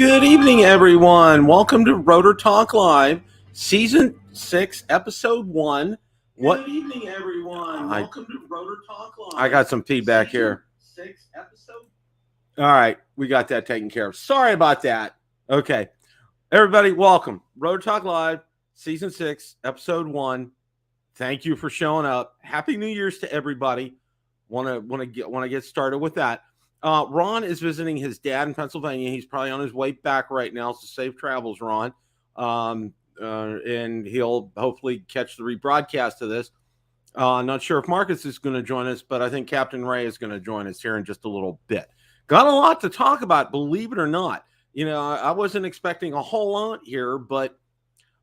Good evening, everyone. Welcome to Rotor Talk Live, Season 6, Episode 1. Good evening, everyone. Welcome to Rotor Talk Live. I got some feedback here. 6 episode. All right, we got that taken care of. Sorry about that. Okay, everybody, welcome. Rotor Talk Live, Season 6, Episode 1. Thank you for showing up. Happy New Year's to everybody. Want to get started with that. Ron is visiting his dad in Pennsylvania. He's probably on his way back right now, so safe travels, Ron. And he'll hopefully catch the rebroadcast of this. Not sure if Marcus is going to join us, but I think Captain Ray is going to join us here in just a little bit. Got a lot to talk about, believe it or not. You know, I wasn't expecting a whole lot here, but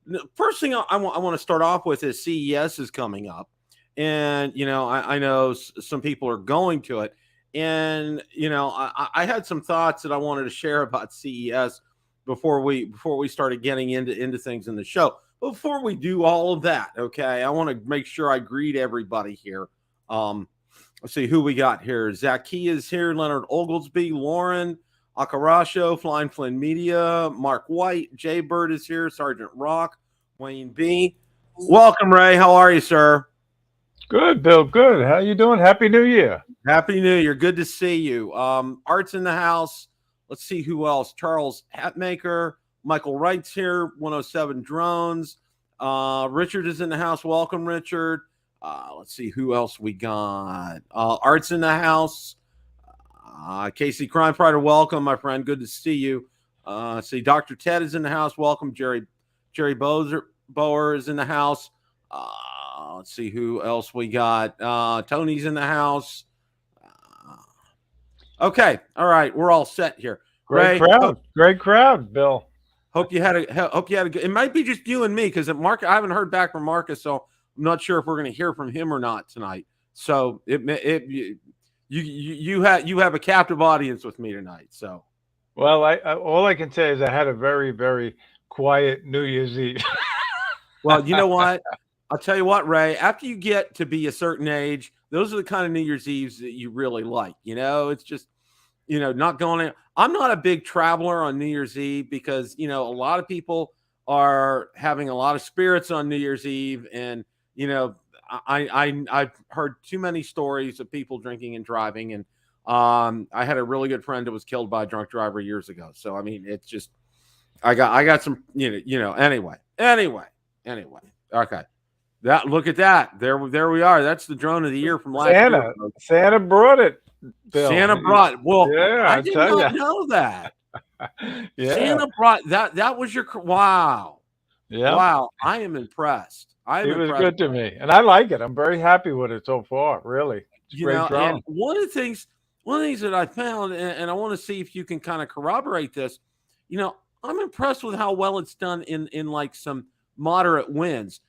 the first thing I want to start off with is CES is coming up. And, you know, I know some people are going to it. And, you know, I had some thoughts that I wanted to share about CES before we started getting into things in the show. But before we do all of that, okay, I want to make sure I greet everybody here. Let's see who we got here. Zaki is here, Leonard Oglesby, Lauren Akarasho, Flying Flynn Media, Mark White, Jay Bird is here, Sergeant Rock, Wayne B. Welcome, Ray. How are you, sir? Good, Bill. Good. How you doing? Happy New Year. Happy New Year. Good to see you. Art's in the house. Let's see who else. Charles Hatmaker. Michael Wright's here. 107 Drones. Richard is in the house. Welcome, Richard. Let's see who else we got. Art's in the house. Casey Crime Fighter, welcome, my friend. Good to see you. See, Dr. Ted is in the house. Welcome. Jerry Bower is in the house. Let's see who else we got. Tony's in the house. Okay. All right. We're all set here. Great crowd, Bill. Hope you had a good, it might be just you and me because I haven't heard back from Marcus, so I'm not sure if we're going to hear from him or not tonight. So you have a captive audience with me tonight. So, well, all I can say is I had a very, very quiet New Year's Eve. Well, you know what? I'll tell you what, Ray, after you get to be a certain age, those are the kind of New Year's Eves that you really like. You know, it's just, you know, not going in. I'm not a big traveler on New Year's Eve because, you know, a lot of people are having a lot of spirits on New Year's Eve. And, you know, I've heard too many stories of people drinking and driving. And I had a really good friend that was killed by a drunk driver years ago. So, I mean, it's just, I got some, anyway. Okay. Look at that. There we are. That's the drone of the year from last year. Santa brought it, Bill. Santa brought it. Well, yeah, I did not know that. Yeah. Santa brought that. That was your wow. Yeah. Wow. I am impressed. It was good to me. And I like it. I'm very happy with it so far, really. It's great drone. And one of the things that I found, and I want to see if you can kind of corroborate this, you know, I'm impressed with how well it's done in like some moderate winds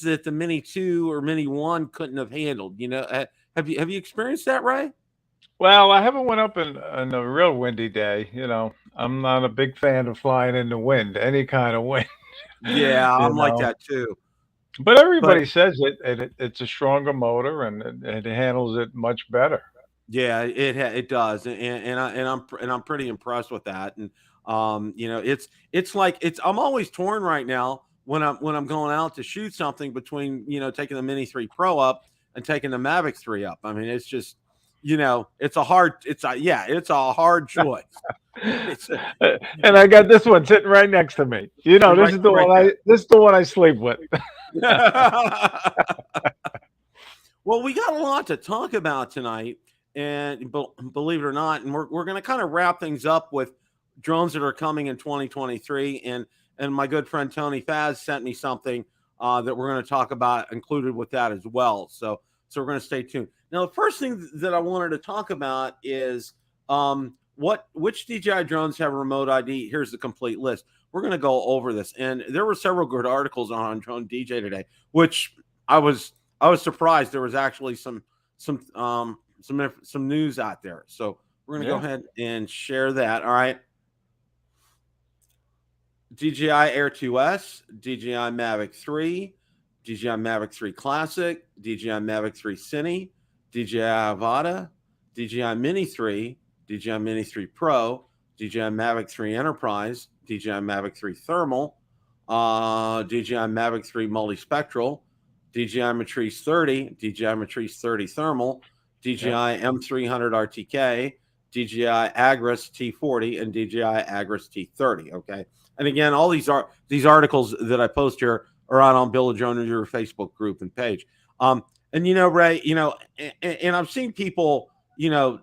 that the Mini 2 or Mini 1 couldn't have handled. You know, have you experienced that, Ray? Well, I haven't went up in a real windy day. You know, I'm not a big fan of flying in the wind, any kind of wind. Yeah, I'm like that too. But everybody says it's a stronger motor and it handles it much better. Yeah, it does, and I'm pretty impressed with that. And you know, it's like I'm always torn right now when I'm going out to shoot something between, you know, taking the Mini 3 Pro up and taking the Mavic 3 up. I mean, it's just, you know, it's a hard choice. And I got this one sitting right next to me. You know, this is the one I sleep with. Well, we got a lot to talk about tonight, and believe it or not, and we're going to kind of wrap things up with drones that are coming in 2023. And my good friend Tony Faz sent me something that we're going to talk about included with that as well. So we're going to stay tuned. Now, the first thing that I wanted to talk about is which DJI drones have remote ID. Here's the complete list. We're going to go over this, and there were several good articles on Drone DJ today, which I was surprised there was actually some news out there. So we're going to go ahead and share that. All right. DJI Air 2S, DJI Mavic 3, DJI Mavic 3 Classic, DJI Mavic 3 Cine, DJI Avata, DJI Mini 3, DJI Mini 3 Pro, DJI Mavic 3 Enterprise, DJI Mavic 3 Thermal, DJI Mavic 3 Multispectral, DJI Matrice 30, DJI Matrice 30 Thermal, DJI M300 RTK, DJI Agras T40, and DJI Agras T30. Okay, and again, all these articles that I post here are out on Bill of Drone your Facebook group and page. And Ray, and I've seen people,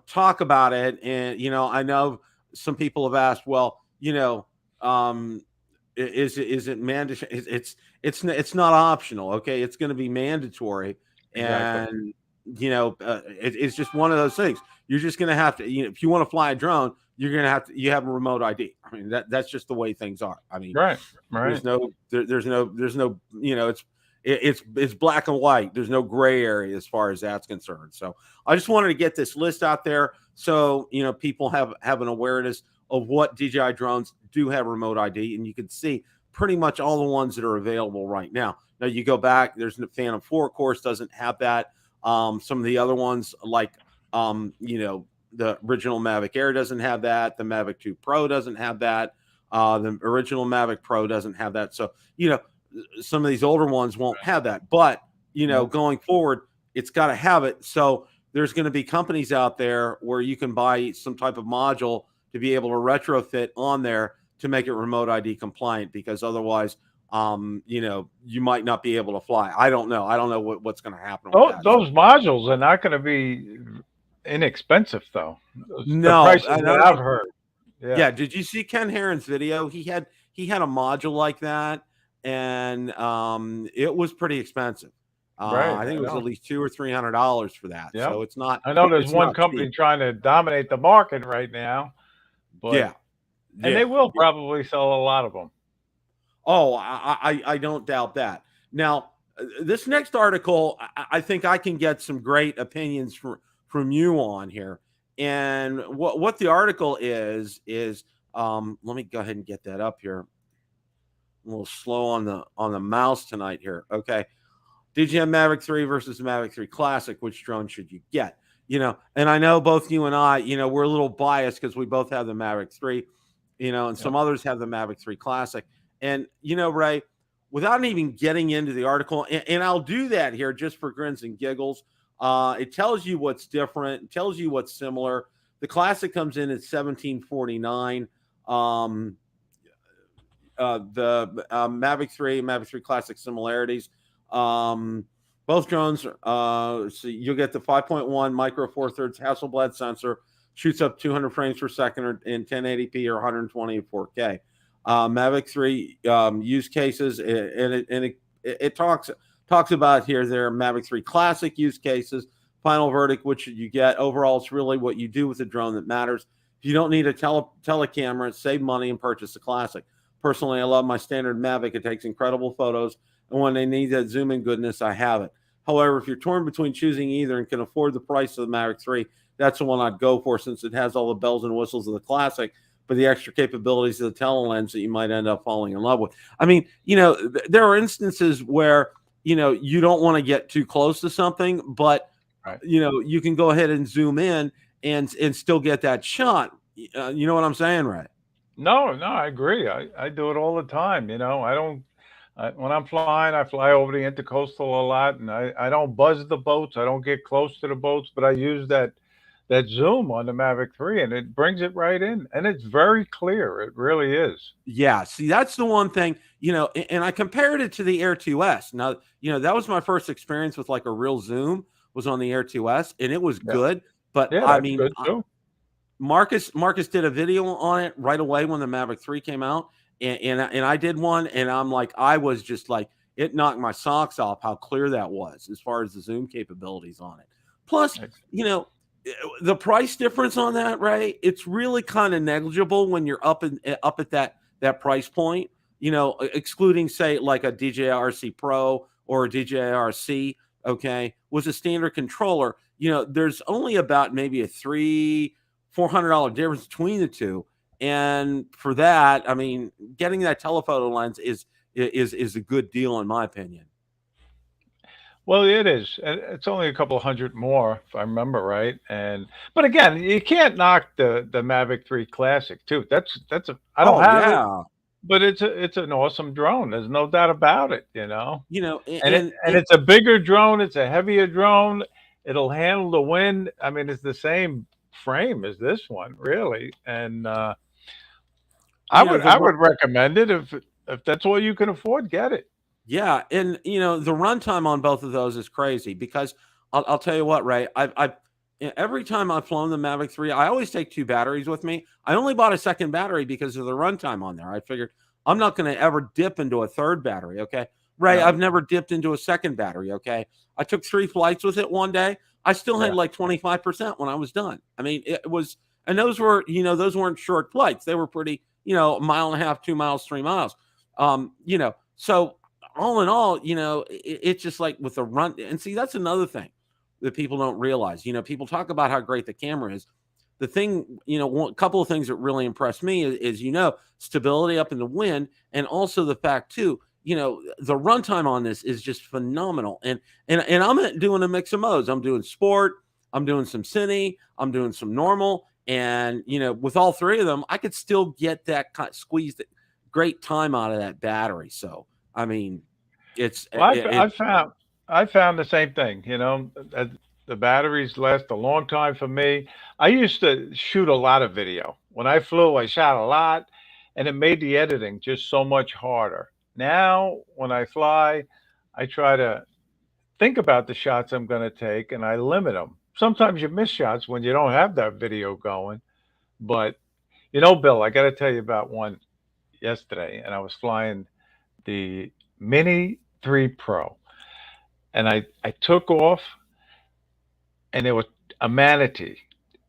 talk about it, and I know some people have asked, well, is it mandatory? It's not optional. Okay, it's going to be mandatory, and it's just one of those things. You're just going to have to, if you want to fly a drone, you're going to have to. You have a remote ID. I mean, that's just the way things are. I mean, right. There's no, it's black and white. There's no gray area as far as that's concerned. So I just wanted to get this list out there so people have an awareness of what DJI drones do have remote ID, and you can see pretty much all the ones that are available right now. Now you go back, there's the Phantom 4, of course, doesn't have that. Some of the other ones like the original Mavic Air doesn't have that. The Mavic 2 Pro doesn't have that. The original Mavic Pro doesn't have that. So, some of these older ones won't have that. But, going forward, it's got to have it. So there's going to be companies out there where you can buy some type of module to be able to retrofit on there to make it remote ID compliant, because otherwise, you might not be able to fly. I don't know. I don't know what's going to happen. Those modules are not going to be inexpensive, though. No, the prices that I've heard. Yeah. Did you see Ken Heron's video? He had a module like that, and it was pretty expensive. I think it was at least $200 or $300 for that. Yeah. So it's not. I know there's one company trying to dominate the market right now. But, and they will probably sell a lot of them. Oh, I don't doubt that. Now, this next article, I think I can get some great opinions from you on here. And what the article is let me go ahead and get that up here. I'm a little slow on the mouse tonight here. Okay. DJI Mavic 3 versus Mavic 3 Classic. Which drone should you get? And I know both you and I, we're a little biased because we both have the Mavic 3, and some others have the Mavic 3 Classic. And, Ray, without even getting into the article, and I'll do that here just for grins and giggles. It tells you what's different. It tells you what's similar. The Classic comes in at $1,749. The Mavic 3, Mavic 3 Classic similarities. Both drones, so you'll get the 5.1 micro 4/3 Hasselblad sensor, shoots up 200 frames per second in 1080p or 120 in 4K. Mavic 3 use cases, and it talks about here their Mavic 3 Classic use cases. Final verdict, which should you get? Overall, it's really what you do with the drone that matters. If you don't need a telecamera, save money and purchase the Classic. Personally, I love my standard Mavic. It takes incredible photos, and when they need that zoom in goodness, I have it. However, if you're torn between choosing either and can afford the price of the Mavic 3, that's the one I'd go for, since it has all the bells and whistles of the Classic, but the extra capabilities of the telelens that you might end up falling in love with. I mean, there are instances where, you don't want to get too close to something, but, you can go ahead and zoom in and still get that shot. You know what I'm saying, Ray? No, I agree. I do it all the time. When I'm flying, I fly over the intercoastal a lot, and I don't buzz the boats. I don't get close to the boats, but I use that zoom on the Mavic 3, and it brings it right in, and it's very clear. It really is. Yeah. See, that's the one thing, and I compared it to the Air 2S. Now, that was my first experience with like a real zoom, was on the Air 2S, and it was good. But I mean, good too. Marcus did a video on it right away when the Mavic 3 came out. And I did one, and I'm like, I was just like, it knocked my socks off how clear that was as far as the zoom capabilities on it. Plus, the price difference on that, Ray, it's really kind of negligible when you're up at that price point. Excluding, say, like a DJI RC Pro or a DJI RC, okay, was a standard controller. There's only about maybe a $400 difference between the two. And for that, I mean, getting that telephoto lens is a good deal in my opinion. Well, it is. And it's only a couple hundred more, if I remember right. But again, you can't knock the Mavic 3 Classic too. I don't Oh have it, yeah, but it's an awesome drone. There's no doubt about it, you know. you know, And it's a bigger drone, it's a heavier drone. It'll handle the wind. I mean, it's the same frame as this one, really. And you know I would recommend it if that's all you can afford, get it. yeah, and the runtime on both of those is crazy because I'll tell you what, Ray, every time I've flown the Mavic 3, I always take two batteries with me. I only bought a second battery because of the runtime on there. I figured I'm not going to ever dip into a third battery. Okay, Ray, No. I've never dipped into a second battery. Okay, I took 3 flights with it one day. I still had Yeah. like 25% when I was done. I mean, it was, and those were, those weren't short flights. They were pretty, a mile and a half, 2 miles, 3 miles. So all in all, it's just like with the run. And see, that's another thing that people don't realize. People talk about how great the camera is. The thing, a couple of things that really impressed me is stability up in the wind, and also the fact too, the runtime on this is just phenomenal. And I'm doing a mix of modes. I'm doing sport, I'm doing some cine, I'm doing some normal, and with all three of them, I could still get that squeezed great time out of that battery. So I mean, it's Well, it, I found the same thing. You know, the batteries last a long time for me. I used to shoot a lot of video. When I flew, I shot a lot, and it made the editing just so much harder. Now, when I fly, I try to think about the shots I'm going to take, and I limit them. Sometimes you miss shots when you don't have that video going. But Bill, I got to tell you about one yesterday, and I was flying the Mini 3 Pro, and I took off, and there was a manatee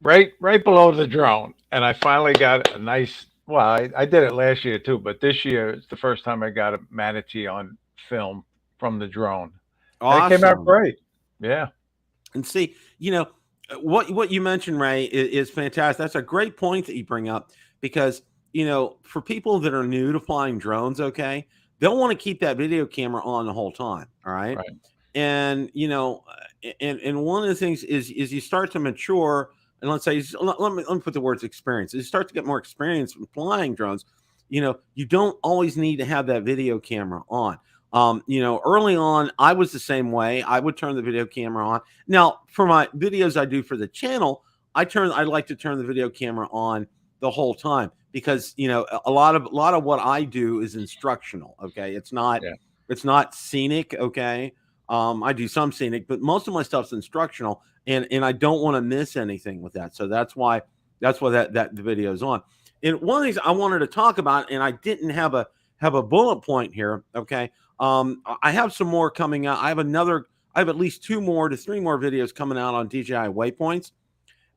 right below the drone, and I finally got a nice. Well, I did it last year too, but this year it's the first time I got a manatee on film from the drone, and it came out awesome. great. Yeah. And see, what you mentioned, Ray, is fantastic. That's a great point that you bring up because for people that are new to flying drones, okay, they'll want to keep that video camera on the whole time. All right, Right. and and one of the things is you start to mature, and let's say let me put the words experience. You start to get more experience with flying drones. You don't always need to have that video camera on. Early on, I was the same way. I would turn the video camera on. Now, for my videos I do for the channel, I like to turn the video camera on the whole time because a lot of what I do is instructional. Okay, Yeah. it's not scenic. Okay, I do some scenic, but most of my stuff's instructional, and I don't want to miss anything with that. So that's why that the video is on. And one of the things I wanted to talk about, and I didn't have a bullet point here. Okay, I have some more coming out. I have at least 2 more to 3 more videos coming out on DJI Waypoints.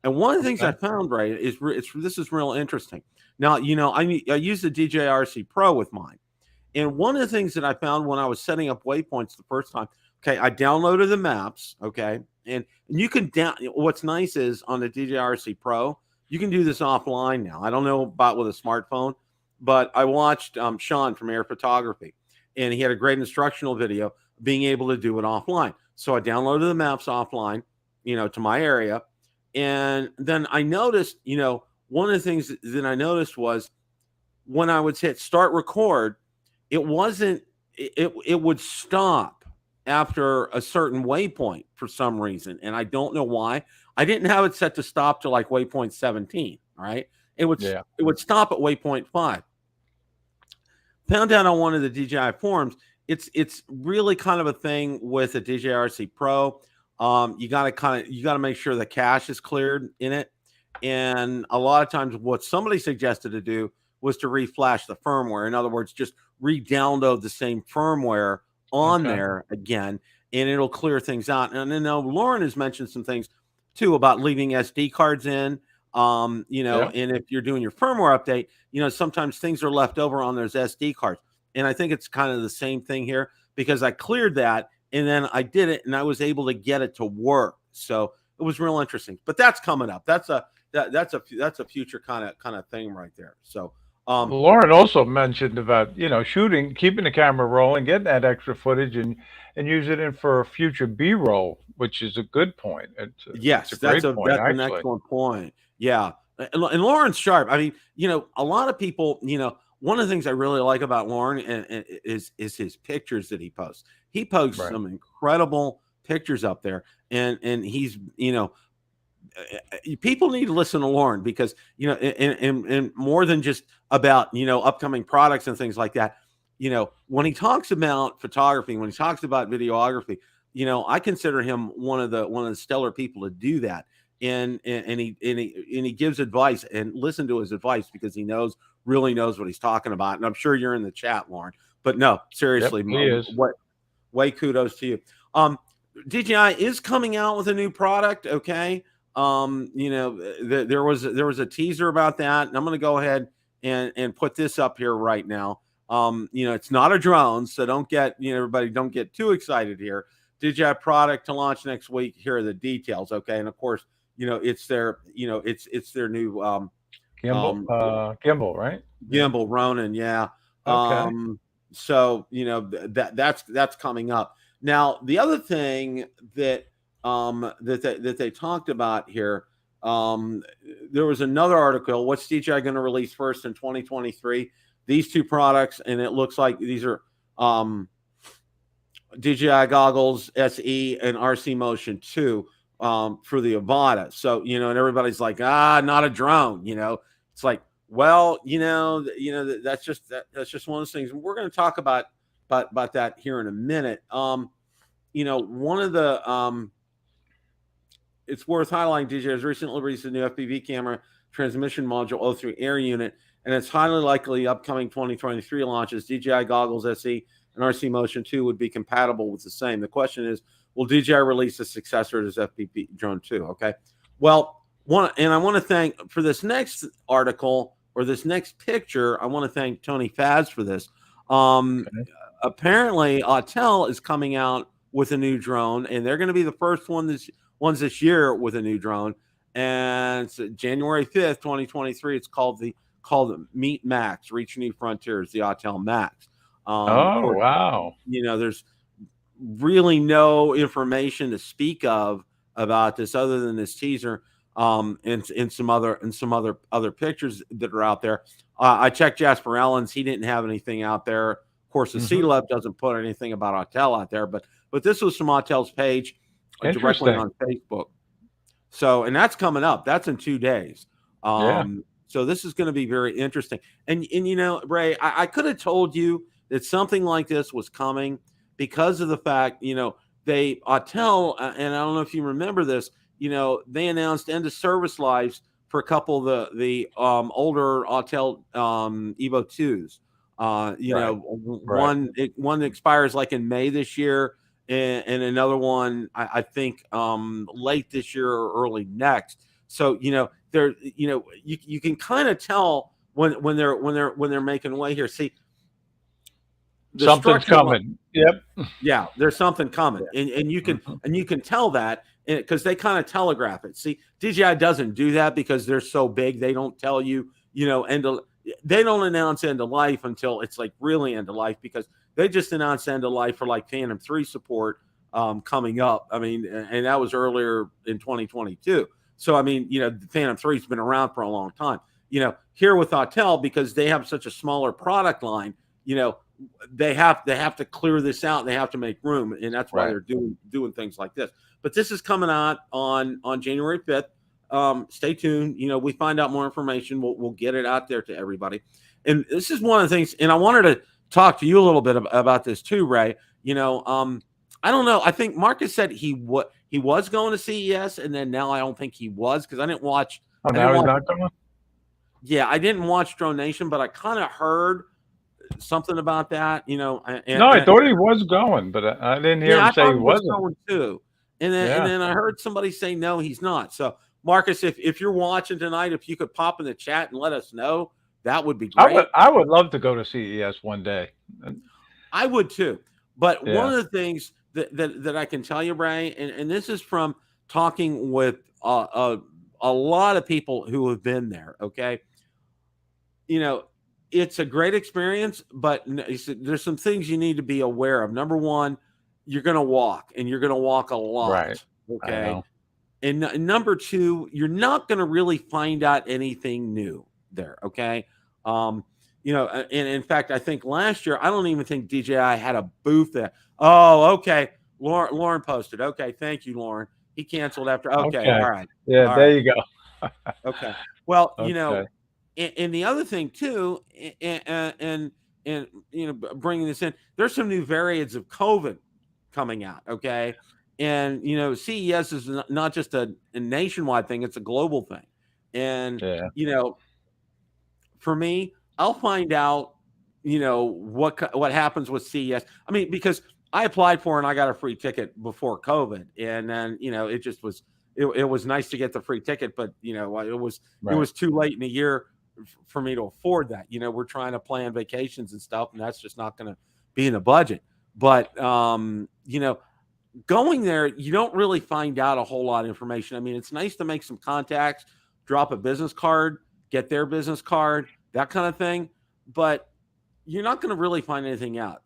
And one of the things I Okay. found, right, this is real interesting. Now, I use the DJI RC Pro with mine. And one of the things that I found when I was setting up Waypoints the first time, okay, I downloaded the maps, okay, and you can what's nice is on the DJI RC Pro, you can do this offline now. I don't know about with a smartphone, but I watched Sean from Air Photography, and he had a great instructional video being able to do it offline. So I downloaded the maps offline, to my area, and then I noticed, one of the things that I noticed was when I would hit start record, it wasn't it would stop after a certain waypoint for some reason, and I don't know why. I didn't have it set to stop to like waypoint 17. All right, Yeah. it would stop at waypoint 5. Found out on one of the DJI forums. It's really kind of a thing with a DJI RC Pro. You got to make sure the cache is cleared in it, and a lot of times what somebody suggested to do was to reflash the firmware. In other words, just re-download the same firmware on Okay. there again, and it'll clear things out. And then Lauren has mentioned some things too about leaving SD cards in. Yeah. And if you're doing your firmware update, sometimes things are left over on those SD cards. And I think it's kind of the same thing here because I cleared that and then I did it and I was able to get it to work. So it was real interesting. But that's coming up. That's a future kind of thing right there. So Lauren also mentioned about shooting, keeping the camera rolling, getting that extra footage, and use it in for a future B-roll, which is a good point. It's a Yes, great point that's an actually. excellent point. Yeah, and Lauren's sharp. I mean, a lot of people, one of the things I really like about Lauren is his pictures that he posts. He posts Right. some incredible pictures up there, and he's people need to listen to Lauren because and more than just about upcoming products and things like that. When he talks about photography, when he talks about videography, I consider him one of the stellar people to do that. And he gives advice, and listen to his advice because he really knows what he's talking about. And I'm sure you're in the chat, Lauren. But no, Yep, seriously, he is. way kudos to you. DJI is coming out with a new product. Okay. There was a teaser about that, and I'm going to go ahead and put this up here right now. It's not a drone, so don't get everybody don't get too excited here. DJI product to launch next week. Here are the details. Okay, and of course, it's their it's their new um Gimbal, right? Yeah. gimbal Ronin. Yeah. Okay. So that's coming up. Now, the other thing that that they talked about here, there was another article. What's DJI going to release first in 2023? These two products, and it looks like these are DJI goggles SE and RC Motion 2 for the Avata. So, and everybody's like, not a drone, It's like, well, that's just one of those things. We're going to talk about that here in a minute. One of the it's worth highlighting DJI has recently released a new FPV camera transmission module O3 Air unit, and it's highly likely upcoming 2023 launches DJI goggles SE and RC Motion 2 would be compatible with the same. The question is, will DJI release a successor to this FPV drone 2? Okay. Well, I want to thank for this next article or this next picture. I want to thank Tony Faz for this. Okay. Apparently, Autel is coming out with a new drone, and they're going to be the first ones this year with a new drone. And it's January 5th, 2023. It's called the Meet Max, Reach New Frontiers, the Autel Max. Of Oh course, wow. there's really no information to speak of about this other than this teaser, and some other pictures that are out there. I checked Jasper Allen's; he didn't have anything out there. Of course, the C Lab doesn't put anything about Autel out there, but this was from Autel's page directly Interesting. on Facebook. So, and that's coming up. That's in 2 days. Yeah. So this is going to be very interesting. And Ray, I could have told you that something like this was coming because of the fact, Autel, and I don't know if you remember this, they announced end of service lives for a couple of the older Autel Evo 2s. Right. Right. One expires like in May this year, and another one I think late this year or early next. So there you can kind of tell when they're making way here. See, the Something's structure. coming. Yep. Yeah, there's something coming, and you can tell that because they kind of telegraph it. See, DJI doesn't do that because they're so big. They don't tell you, they don't announce end of life until it's like really end of life, because they just announced end of life for like Phantom 3 support coming up. I mean, and that was earlier in 2022. So I mean, the Phantom 3 has been around for a long time. Here with Autel, because they have such a smaller product line, they have to clear this out. They have to make room, and that's why Right. they're doing things like this. But this is coming out on January 5th. Stay tuned. We find out more information. We'll get it out there to everybody. And this is one of the things. And I wanted to talk to you a little bit about this too, Ray. I don't know. I think Marcus said he was going to CES, and then now I don't think he was, because I didn't watch. Oh, now he's not going? Yeah, I didn't watch Drone Nation, but I kind of heard something about that. No, I thought he was going, but I didn't hear him say he wasn't. Going too. And then I heard somebody say no, he's not. So Marcus, if you're watching tonight, if you could pop in the chat and let us know, that would be great. I would love to go to CES one day. I would too. But one of the things that I can tell you, Ray, and this is from talking with a lot of people who have been there. Okay, it's a great experience, but he said there's some things you need to be aware of. Number one, you're going to walk, and you're going to walk a Right. lot. I Okay. know. And number two, you're not going to really find out anything new there. Okay. And in fact, I think last year, I don't even think DJI had a booth there. Oh, okay. Lauren posted. Okay. Thank you, Lauren. He canceled after. Okay. Okay. All right. Yeah, All there right. you go. Okay. Well, Okay. and the other thing too, and bringing this in, there's some new variants of COVID coming out. Okay. And CES is not just a nationwide thing; it's a global thing. And Yeah. for me, I'll find out, what happens with CES. I mean, because I applied for and I got a free ticket before COVID, and then it just was it was nice to get the free ticket, but it Right. was too late in the year for me to afford that. We're trying to plan vacations and stuff, and that's just not going to be in the budget. But going there, you don't really find out a whole lot of information. I mean, it's nice to make some contacts, drop a business card, get their business card, that kind of thing. But you're not going to really find anything out.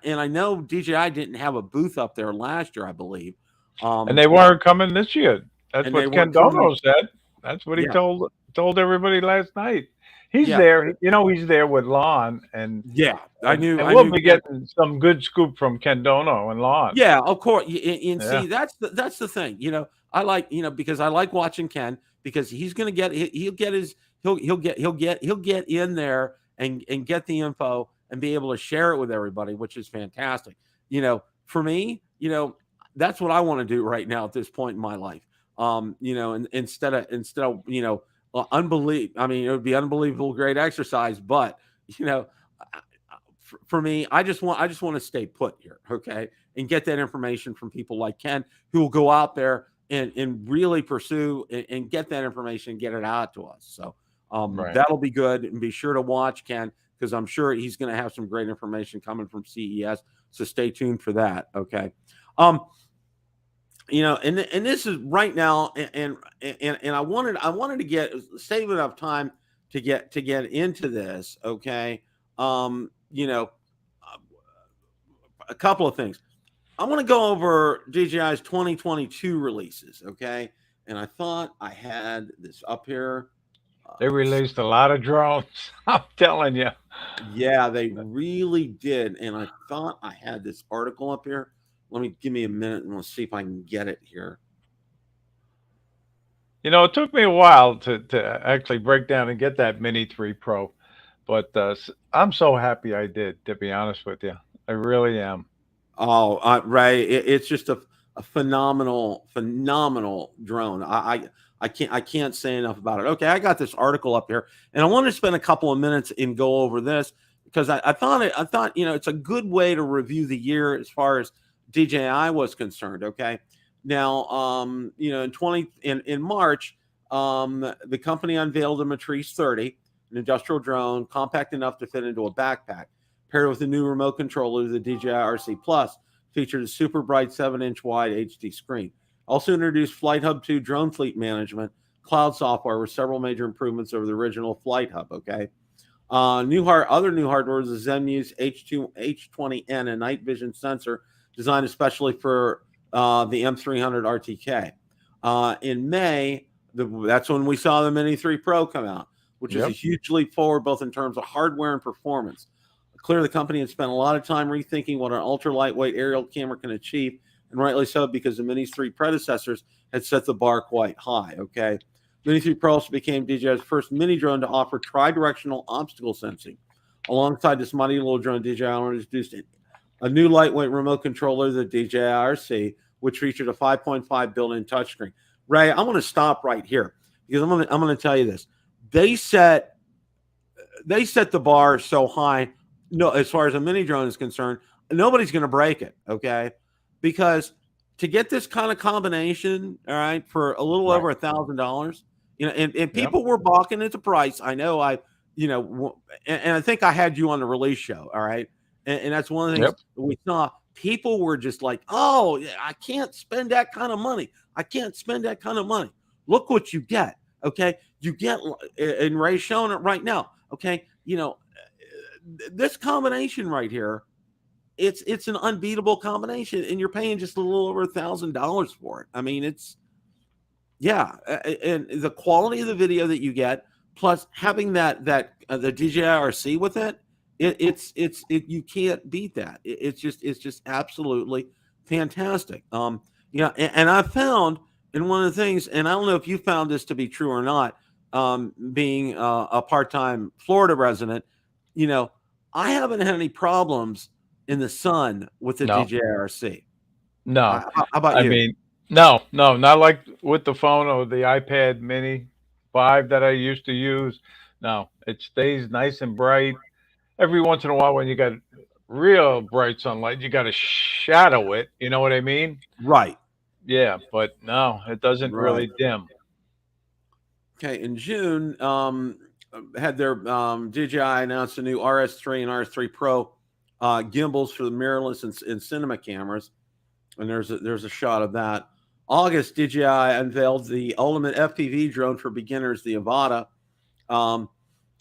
And I know DJI didn't have a booth up there last year, I believe. And they weren't coming this year. That's And they what Ken weren't coming. Dono said. That's what he Yeah. told everybody last night. He's Yeah. there. He's there with Lon, and Yeah, I knew. and I we'll knew be getting some good scoop from Ken Dono and Lon. Yeah, of course. And Yeah. see, that's the thing. I like because I like watching Ken, because he's going to get he'll get in there and get the info and be able to share it with everybody, which is fantastic. For me, that's what I want to do right now at this point in my life. And instead of I mean, it would be unbelievable great exercise, but for me, I just want to stay put here, okay, and get that information from people like Ken, who will go out there and really pursue and get that information and get it out to us. So Right. that'll be good, and be sure to watch Ken, because I'm sure he's going to have some great information coming from CES. So stay tuned for that. Okay. And this is right now, and I wanted to save enough time to get into this. Okay. A couple of things. I want to go over DJI's 2022 releases. Okay. And I thought I had this up here. They released a lot of drones. I'm telling you. Yeah, they really did. And I thought I had this article up here. Give me a minute, and we'll see if I can get it here. It took me a while to actually break down and get that Mini 3 Pro, but I'm so happy I did, to be honest with you. I really am. Oh, right. It's just a phenomenal drone. I can't say enough about it. Okay, I got this article up here, and I want to spend a couple of minutes and go over this, because I thought it's a good way to review the year as far as DJI was concerned. Okay. Now, in March, the company unveiled a Matrice 30, an industrial drone compact enough to fit into a backpack. Paired with a new remote controller, the DJI RC Plus featured a super bright 7-inch wide HD screen. Also introduced Flight Hub 2 drone fleet management, cloud software with several major improvements over the original Flight Hub. Okay. Other new hardware is the Zenmuse H20N, a night vision sensor designed especially for the M300 RTK. In May, that's when we saw the Mini 3 Pro come out, which is a huge leap forward both in terms of hardware and performance. Clearly, the company had spent a lot of time rethinking what an ultra lightweight aerial camera can achieve, and rightly so, because the Mini's 3 predecessors had set the bar quite high. Okay, Mini 3 Pro also became DJI's first mini drone to offer tri-directional obstacle sensing. Alongside this mighty little drone, DJI introduced a new lightweight remote controller, the DJI RC, which featured a 5.5 built-in touchscreen. Ray, I'm going to stop right here, because I'm going to tell you this. They set the bar so high. No, as far as a mini drone is concerned, nobody's going to break it. Okay, because to get this kind of combination, all right, for a little over $1,000, and people were balking at the price. I know, and I think I had you on the release show. All right, and that's one of the things that we saw. People were just like, "Oh, I can't spend that kind of money. I can't spend that kind of money. Look what you get." Okay, you get, and Ray's showing it right now. Okay, this combination right here, it's an unbeatable combination, and you're paying just a little over $1,000 for it. I mean, it's and the quality of the video that you get, plus having that the DJI RC with it, you can't beat that. It's just absolutely fantastic. And I found, and one of the things, and I don't know if you found this to be true or not, being a part-time Florida resident, I haven't had any problems in the sun with the No, DJI RC. no. How about I you? mean, no, not like with the phone or the iPad Mini 5 that I used to use. No, it stays nice and bright. Every once in a while, when you got real bright sunlight, you got to shadow it. You know what I mean? Right. Yeah, but no, it doesn't Right. really dim. Okay. In June, had their DJI announced a new RS3 and RS3 Pro gimbals for the mirrorless and cinema cameras, and there's a shot of that. August, DJI unveiled the ultimate FPV drone for beginners, the Avata,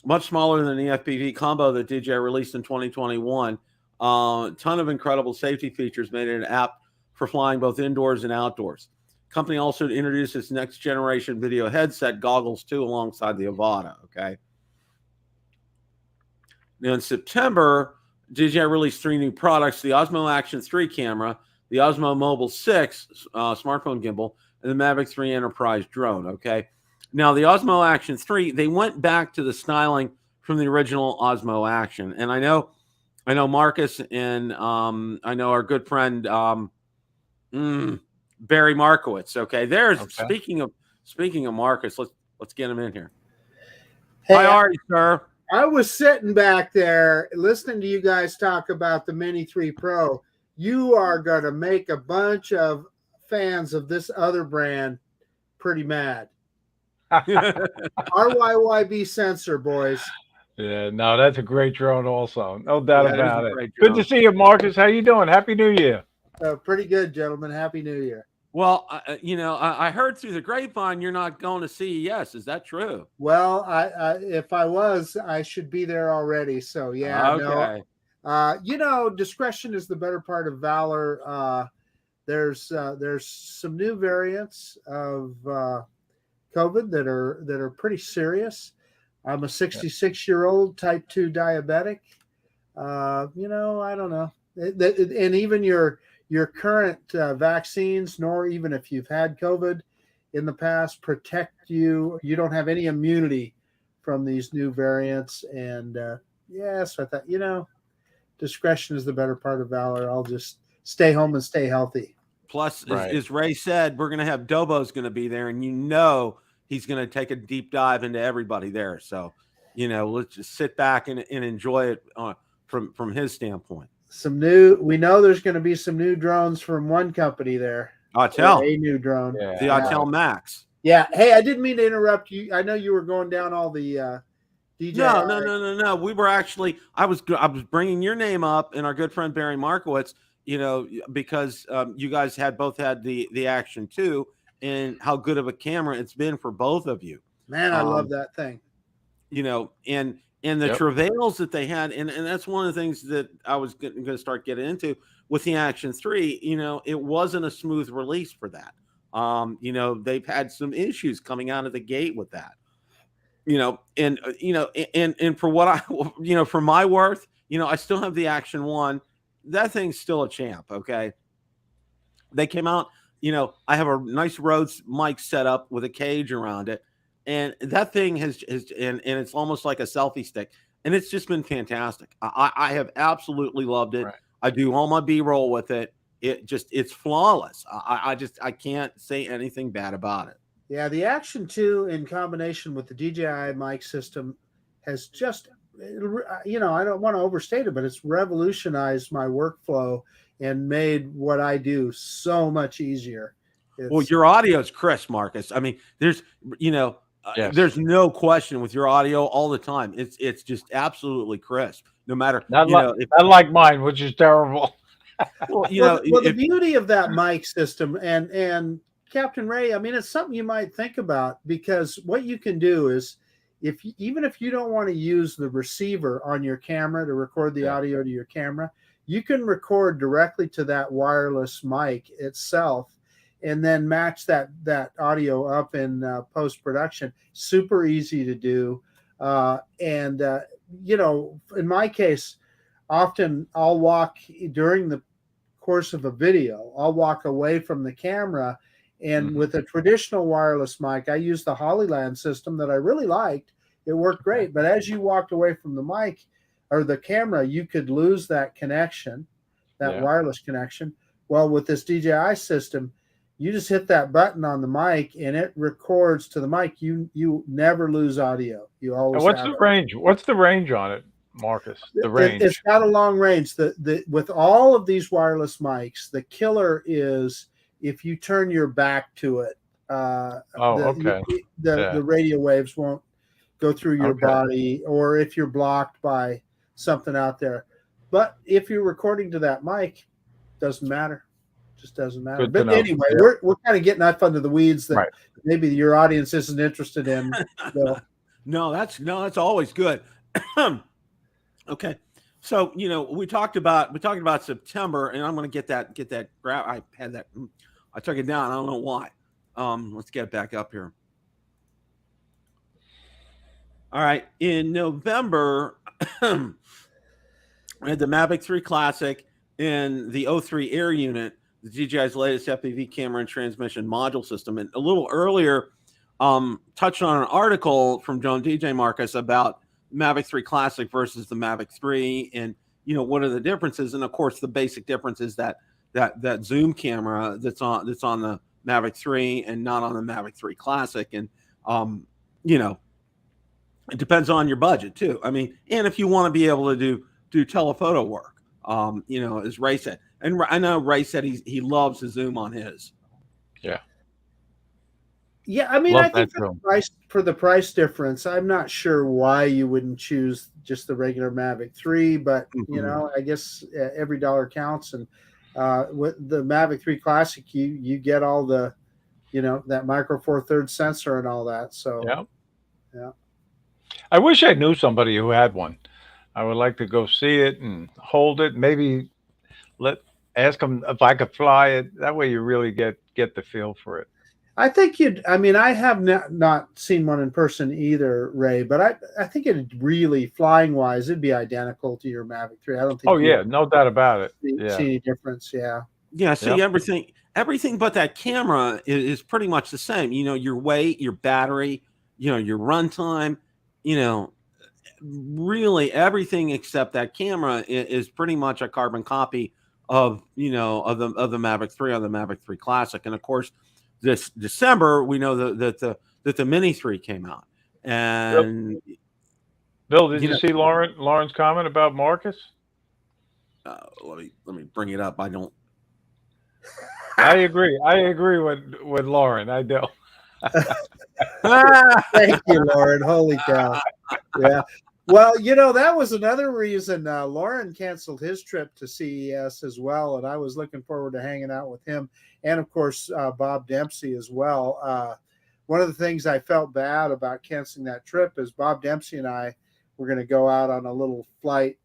much smaller than the FPV combo that DJI released in 2021. Ton of incredible safety features made it apt for flying both indoors and outdoors. Company also introduced its next generation video headset goggles too, alongside the Avata. Okay. Now in September, DJI released 3 new products: the Osmo Action 3 camera, the Osmo Mobile 6 smartphone gimbal, and the Mavic 3 Enterprise drone. Okay. Now the Osmo Action 3, they went back to the styling from the original Osmo Action, and I know Marcus and I know our good friend Barry Markowitz. Okay, there's Okay. speaking of Marcus, let's get him in here. Hey, How are you, sir? I was sitting back there listening to you guys talk about the Mini 3 Pro. You are going to make a bunch of fans of this other brand pretty mad. RYYB sensor, boys. Yeah, no, that's a great drone also. No doubt That is about a it. great Good drone. to see you, Marcus. How you doing? Happy New Year. Pretty good, gentlemen. Happy New Year. Well, I heard through the grapevine you're not going to CES. Is that true? Well, if I was, I should be there already. So yeah, Okay. no. Discretion is the better part of valor. There's some new variants of COVID that are pretty serious. I'm a 66-year-old type 2 diabetic. I don't know. And even your current vaccines, nor even if you've had COVID in the past, protect you. You don't have any immunity from these new variants. And so I thought, discretion is the better part of valor. I'll just stay home and stay healthy. Plus, as Ray said, we're going to have Dobo's going to be there, and he's going to take a deep dive into everybody there. So, let's just sit back and enjoy it from his standpoint. We know there's going to be some new drones from one company there. Autel. A new drone. Yeah. The Autel Max. Yeah. Hey, I didn't mean to interrupt you. I know you were going down all the DJI. No. We were actually, I was bringing your name up and our good friend Barry Markowitz, because you guys both had the Action 2 and how good of a camera it's been for both of you. Man, I love that thing. And the travails that they had, and that's one of the things that I was going to start getting into with the Action 3. It wasn't a smooth release for that. They've had some issues coming out of the gate with that. And for what I, for my worth, I still have the Action 1. That thing's still a champ. Okay. They came out, I have a nice Rhodes mic set up with a cage around it. And that thing has and it's almost like a selfie stick, and it's just been fantastic. I have absolutely loved it. Right. I do all my B-roll with it. It's flawless. I can't say anything bad about it. Yeah, the Action 2 in combination with the DJI mic system has just, I don't want to overstate it, but it's revolutionized my workflow and made what I do so much easier. Well, your audio is crisp, Marcus. I mean, there's there's no question with your audio all the time. It's just absolutely crisp, no matter not like mine, which is terrible. Well, the beauty of that mic system and Captain Ray, I mean, it's something you might think about, because what you can do is even if you don't want to use the receiver on your camera to record the audio to your camera, you can record directly to that wireless mic itself, and then match that audio up in post-production. Super easy to do. You know, in my case, often I'll walk during the course of a video, I'll walk away from the camera, and with a traditional wireless mic, I use the Hollyland system that I really liked. It worked great. But as you walked away from the mic or the camera, you could lose that connection, that wireless connection. Well, with this DJI system, you just hit that button on the mic and it records to the mic. You never lose audio. You always. And what's the range? What's the range on it, Marcus? The range. It's got a long range. With all of these wireless mics, the killer is if you turn your back to it. The radio waves won't go through your body, or if you're blocked by something out there. But if you're recording to that mic, doesn't matter. Just doesn't matter. But anyway, we're kind of getting off under the weeds that maybe your audience isn't interested in. So. No, that's always good. Okay, so we talked about September, and I'm going to get that grab. I had that. I took it down. I don't know why. Let's get it back up here. All right, in November, we had the Mavic 3 Classic and the O3 Air unit, the DJI's latest FPV camera and transmission module system. And a little earlier, touched on an article from Joan DJ Marcus about Mavic 3 Classic versus the Mavic 3, and what are the differences? And of course, the basic difference is that zoom camera that's on the Mavic 3 and not on the Mavic 3 Classic, and it depends on your budget too. I mean, and if you want to be able to do telephoto work, as Ray said. And I know Ray said he loves to zoom on his. Yeah, I mean, I think for the price difference, I'm not sure why you wouldn't choose just the regular Mavic 3, but I guess every dollar counts. And with the Mavic 3 Classic, you get all the, that micro four thirds sensor and all that. So yeah. I wish I knew somebody who had one. I would like to go see it and hold it. Maybe ask them if I could fly it. That way, you really get the feel for it. I think I have not seen one in person either, Ray, but I think it'd really, flying wise, it'd be identical to your Mavic 3. I don't think. Oh yeah, no doubt about it. See any difference? Yeah. Yeah. See, everything but that camera is pretty much the same. Your weight, your battery, your runtime, really everything except that camera is pretty much a carbon copy of the Mavic 3 on the Mavic 3 Classic. And of course, this December we know that the Mini 3 came out. And Bill, did you see Lauren's comment about Marcus? Oh, let me bring it up. I don't. I agree with Lauren. I do. Thank you, Lauren. Holy cow. Yeah. Well, that was another reason Lauren canceled his trip to CES as well, and I was looking forward to hanging out with him, and of course Bob Dempsey as well. One of the things I felt bad about canceling that trip is Bob Dempsey and I were going to go out on a little flight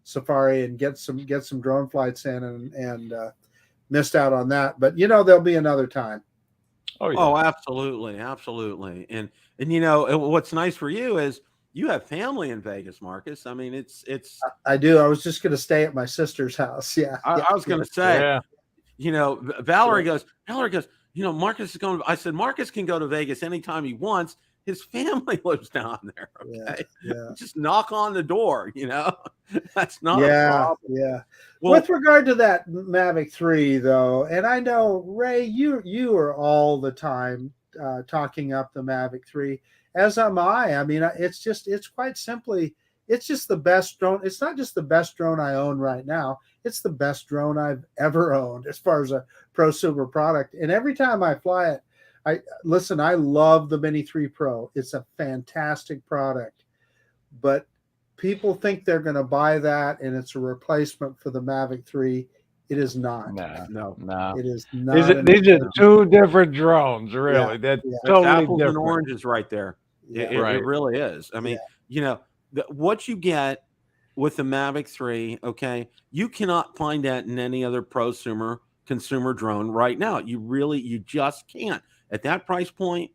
safari and get some drone flights in, and missed out on that. But there'll be another time. Oh, yeah. Oh, absolutely. And what's nice for you is you have family in Vegas, Marcus. I mean, it's. I do. I was just going to stay at my sister's house. Yeah. I was going to say, Valerie goes, Marcus is going. I said, Marcus can go to Vegas anytime he wants. His family lives down there. Okay. Yeah. Just knock on the door. That's not a problem. Yeah. Well, with regard to that Mavic 3, though, and I know, Ray, you are all the time talking up the Mavic 3, as am I. I mean, it's quite simply, it's just the best drone. It's not just the best drone I own right now. It's the best drone I've ever owned as far as a prosumer product. And every time I fly it, I love the Mini 3 Pro. It's a fantastic product, but people think they're going to buy that and it's a replacement for the Mavic 3. It is not. No. It is not. These are two different drones, really. Yeah. That's totally apples different. and oranges right there. Yeah. It really is. I mean, what you get with the Mavic 3, okay, you cannot find that in any other prosumer consumer drone right now. You just can't. At that price point,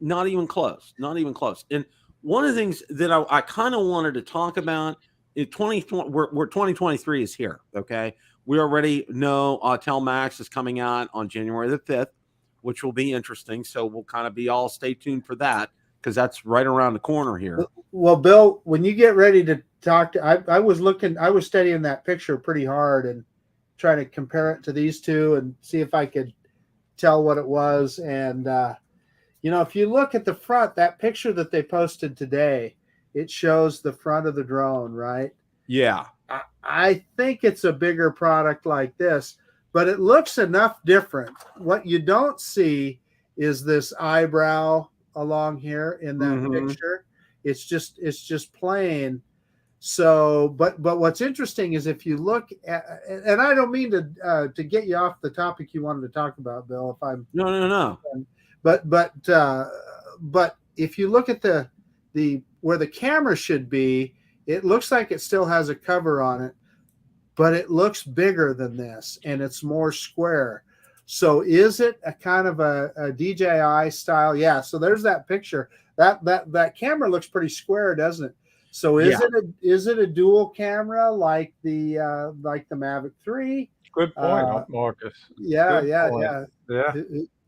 not even close. Not even close. And one of the things that I kind of wanted to talk about is 2023 is here, okay? We already know Telmax is coming out on January the 5th, which will be interesting. So we'll kind of be all stay tuned for that, because that's right around the corner here. Well, Bill, when you get ready to talk to, I was studying that picture pretty hard and trying to compare it to these two and see if I could tell what it was. And, if you look at the front, that picture that they posted today, it shows the front of the drone, right? Yeah. I think it's a bigger product like this, but it looks enough different. What you don't see is this eyebrow along here in that picture. It's just plain. So, but what's interesting is if you look at, and I don't mean to get you off the topic you wanted to talk about, Bill. If I'm no. But if you look at the where the camera should be, it looks like it still has a cover on it, but it looks bigger than this and it's more square. So is it a kind of a DJI style? Yeah. So there's that picture. That camera looks pretty square, doesn't it? So is it a dual camera like the Mavic 3? Good point, Marcus. Yeah.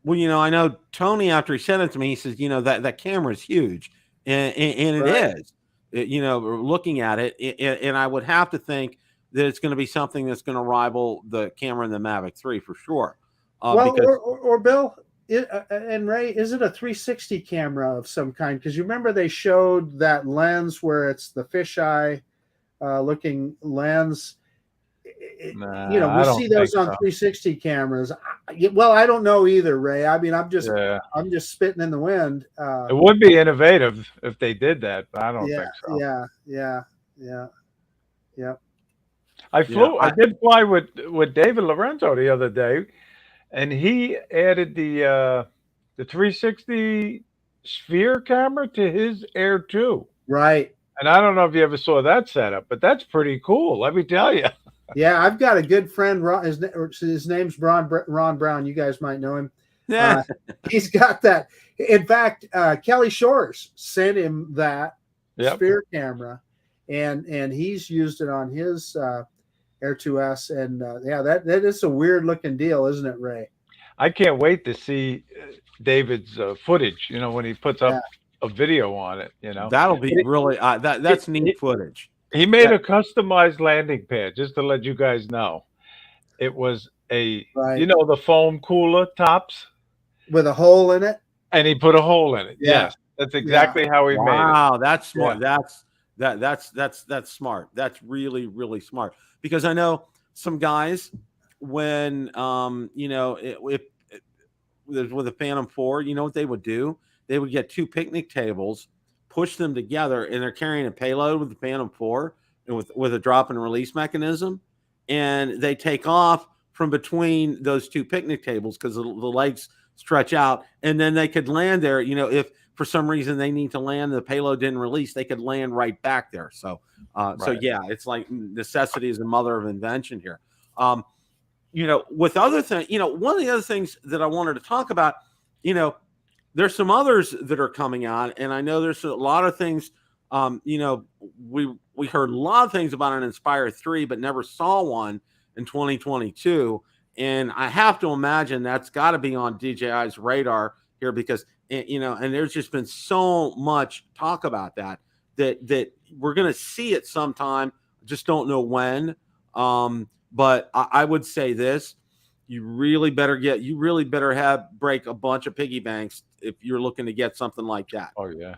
Well, I know Tony, after he sent it to me, he says, that camera is huge, and it is. Looking at it, and I would have to think that it's going to be something that's going to rival the camera in the Mavic 3 for sure. Or Bill and Ray, is it a 360 camera of some kind? Because you remember they showed that lens where it's the fisheye looking lens. We see those on 360 cameras. Well, I don't know either, Ray. I mean, I'm just spitting in the wind. It would be innovative if they did that, but I don't think so. Yeah. I did fly with David Lorenzo the other day, and he added the 360 sphere camera to his Air 2. Right. And I don't know if you ever saw that setup, but that's pretty cool. Let me tell you. Yeah, I've got a good friend. His name's Ron Brown. You guys might know him. Yeah, he's got that. In fact, Kelly Shores sent him that sphere camera, and he's used it on his Air 2S. And that is a weird looking deal, isn't it, Ray? I can't wait to see David's footage. When he puts up a video on it. That'll be really that's neat footage. He made a customized landing pad, just to let you guys know. It was the foam cooler tops with a hole in it, and he put a hole in it. Yeah. Yes, that's exactly how he made it. Wow, that's smart. Yeah. That's smart. That's really, really smart. Because I know some guys when if with a Phantom 4, you know what they would do? They would get two picnic tables, push them together, and they're carrying a payload with the Phantom 4 and with a drop and release mechanism, and they take off from between those two picnic tables because the legs stretch out, and then they could land there. If for some reason they need to land, the payload didn't release, they could land right back there. So it's like necessity is the mother of invention here. With other things, one of the other things that I wanted to talk about, there's some others that are coming on, and I know there's a lot of things. We heard a lot of things about an Inspire 3, but never saw one in 2022. And I have to imagine that's got to be on DJI's radar here because, and there's just been so much talk about that we're going to see it sometime. Just don't know when. But I would say this. You really better break a bunch of piggy banks if you're looking to get something like that. Oh yeah.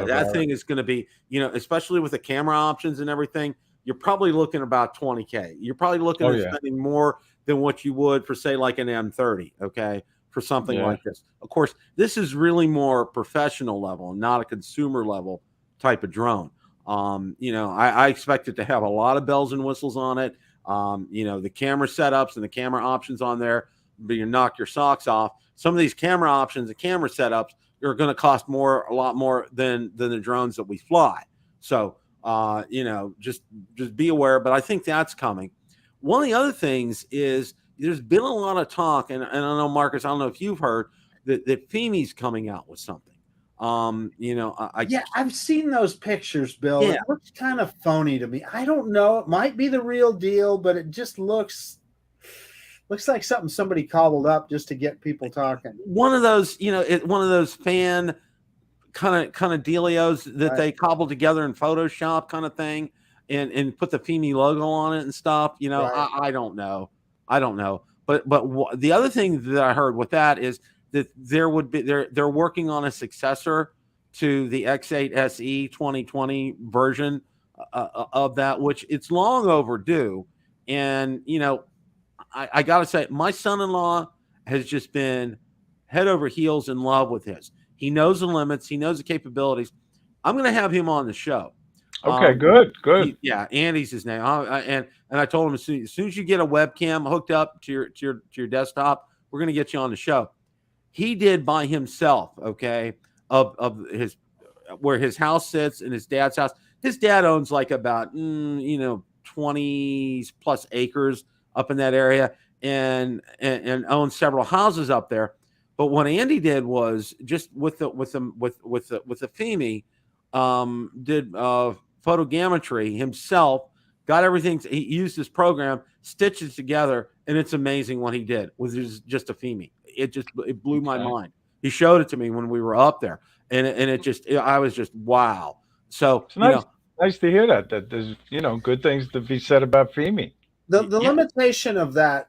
That thing is going to be, especially with the camera options and everything, you're probably looking about $20K. You're probably looking at spending more than what you would for say like an M30. Okay. For something like this. Of course, this is really more professional level, not a consumer level type of drone. I expect it to have a lot of bells and whistles on it. The camera setups and the camera options on there, but you knock your socks off. Some of these camera options and camera setups are going to cost a lot more than the drones that we fly. So, just be aware. But I think that's coming. One of the other things is there's been a lot of talk, and I know, Marcus, I don't know if you've heard that Fimi's coming out with something. I've seen those pictures, Bill. Yeah. It looks kind of phony to me. I don't know. It might be the real deal, but it just looks like something somebody cobbled up just to get people talking. One of those, one of those fan kind of dealios that they cobbled together in Photoshop kind of thing, and put the Fimi logo on it and stuff. I don't know. But the other thing that I heard with that is that they're working on a successor to the X8 SE 2020 version of that, which it's long overdue. And I gotta say, my son-in-law has just been head over heels in love with his. He knows the limits, he knows the capabilities. I'm gonna have him on the show. Okay, good. Andy's his name. And I told him as soon as you get a webcam hooked up to your desktop, we're gonna get you on the show. He did by himself, okay, of his where his house sits and his dad's house. His dad owns like about 20 plus acres up in that area, and owns several houses up there. But what Andy did was just with the Fimi, did photogrammetry himself, got everything. He used this program, stitched it together, and it's amazing what he did with just a Fimi. It blew my mind. He showed it to me when we were up there, and I was just wow. So it's nice to hear that there's good things to be said about Fimi. The limitation of that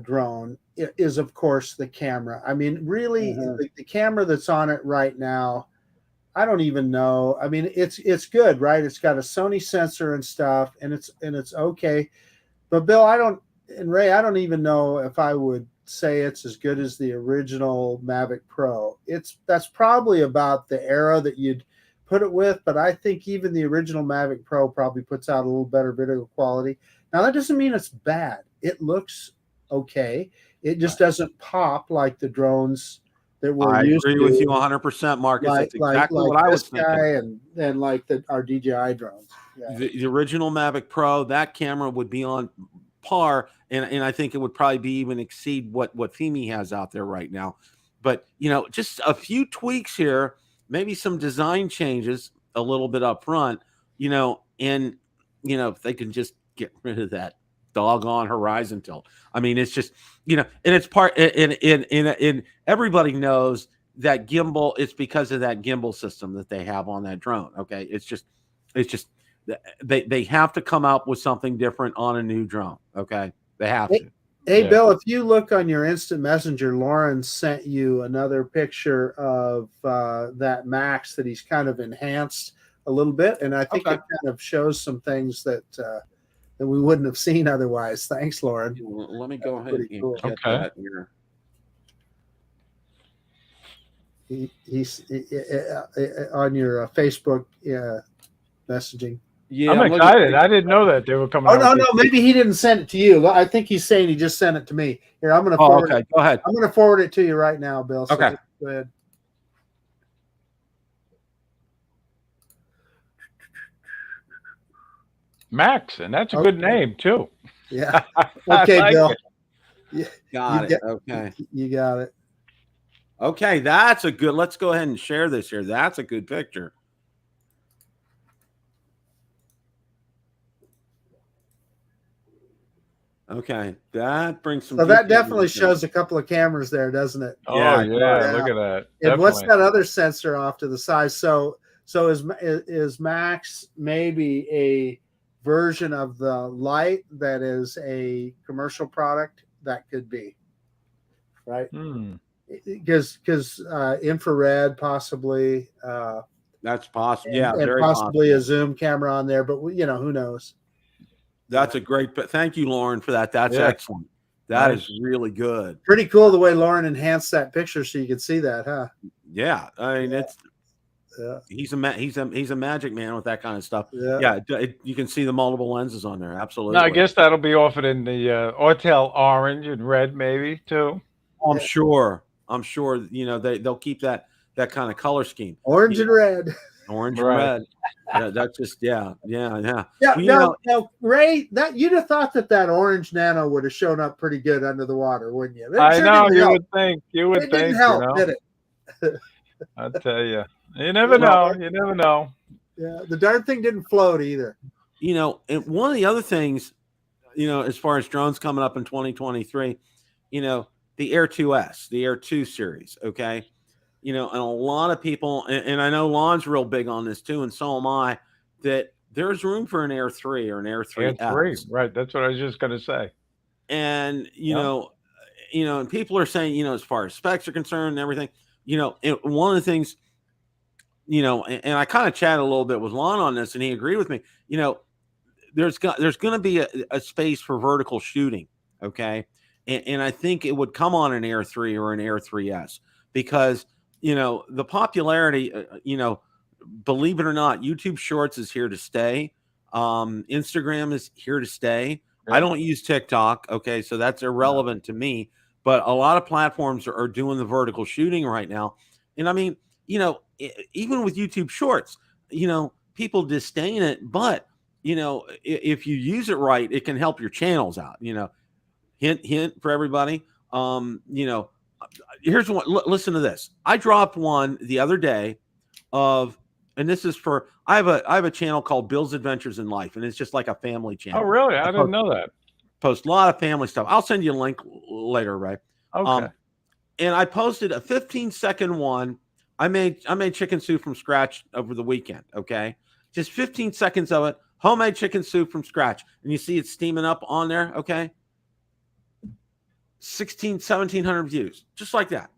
drone is, of course, the camera. I mean, really, the camera that's on it right now, I don't even know. I mean, it's good, right? It's got a Sony sensor and stuff, and it's okay. But Bill, Ray, I don't even know if I would say it's as good as the original Mavic Pro. That's probably about the era that you'd put it with, but I think even the original Mavic Pro probably puts out a little better video quality. Now, that doesn't mean it's bad. It looks okay. It just doesn't pop like the drones that we're used to. I agree with you 100%, Marcus. That's exactly what I was thinking. And like our DJI drones. Yeah. The original Mavic Pro, that camera would be on par, and I think it would probably be even exceed what Fimi has out there right now. But just a few tweaks here, maybe some design changes a little bit up front, and if they can just get rid of that doggone horizon tilt. I mean, it's just and it's part in everybody knows that gimbal. It's because of that gimbal system that they have on that drone. Okay, it's just they have to come out with something different on a new drone. Okay, they have to. Hey, Bill, if you look on your instant messenger, Lauren sent you another picture of that Max that he's kind of enhanced a little bit, and I think it kind of shows some things that we wouldn't have seen otherwise. Thanks, Lauren. Let me go ahead and get that here. He's on your Facebook messaging. Yeah, I'm excited. I didn't know that they were coming. Oh no, maybe he didn't send it to you. I think he's saying he just sent it to me. Here, I'm going to forward it. Go ahead. I'm going to forward it to you right now, Bill. So okay. Go ahead. Max, and that's a good name too. Yeah. Okay, like Bill. Got it. Okay. You got it. Okay, that's a good. Let's go ahead and share this here. That's a good picture. Okay, that brings some. So that definitely shows a couple of cameras there, doesn't it? Oh yeah, look at that. And definitely. What's that other sensor off to the side? So is Max maybe a version of the Lite that is a commercial product? That could be, right? Because infrared possibly. That's possible. Yeah, and very possibly possible. A zoom camera on there, but who knows? That's a great. Thank you, Lauren, for that. That's excellent. That is really good. Pretty cool the way Lauren enhanced that picture so you could see that, huh? Yeah, I mean it's. He's a magic man with that kind of stuff. Yeah, you can see the multiple lenses on there. Absolutely. No, I guess that'll be offered in the Autel orange and red, maybe too. I'm sure. They'll keep that that kind of color scheme. Orange and red. Orange and red. That's just yeah. Yeah, Well, no, Ray, that you'd have thought that orange nano would have shown up pretty good under the water, wouldn't you? I know you would think. It didn't help, did it? I tell you, you never know. You never know. Yeah, the darn thing didn't float either. And one of the other things, as far as drones coming up in 2023, the Air 2S, the Air 2 series, okay? And a lot of people, and I know Lon's real big on this too, and so am I, that there's room for an Air 3 or an Air 3S. Air 3, right. That's what I was just going to say. And, and people are saying, as far as specs are concerned and everything, and one of the things, and I kind of chatted a little bit with Lon on this, and he agreed with me, there's going to be a space for vertical shooting, okay? And I think it would come on an Air 3 or an Air 3S because, the popularity, believe it or not, YouTube Shorts is here to stay. Instagram is here to stay. I don't use TikTok, okay, so that's irrelevant to me. But a lot of platforms are doing the vertical shooting right now. And I mean, even with YouTube Shorts, people disdain it. But, if you use it right, it can help your channels out, Hint for everybody. Here's one. Listen to this. I dropped one the other day and this is for, I have a channel called Bill's Adventures in Life, and it's just like a family channel. Oh, really? I didn't know that. Post a lot of family stuff. I'll send you a link later, Ray. Okay. And I posted a 15-second one. I made chicken soup from scratch over the weekend. Okay, just 15 seconds of it. Homemade chicken soup from scratch, and you see it steaming up on there. Okay, 1,700 views, just like that.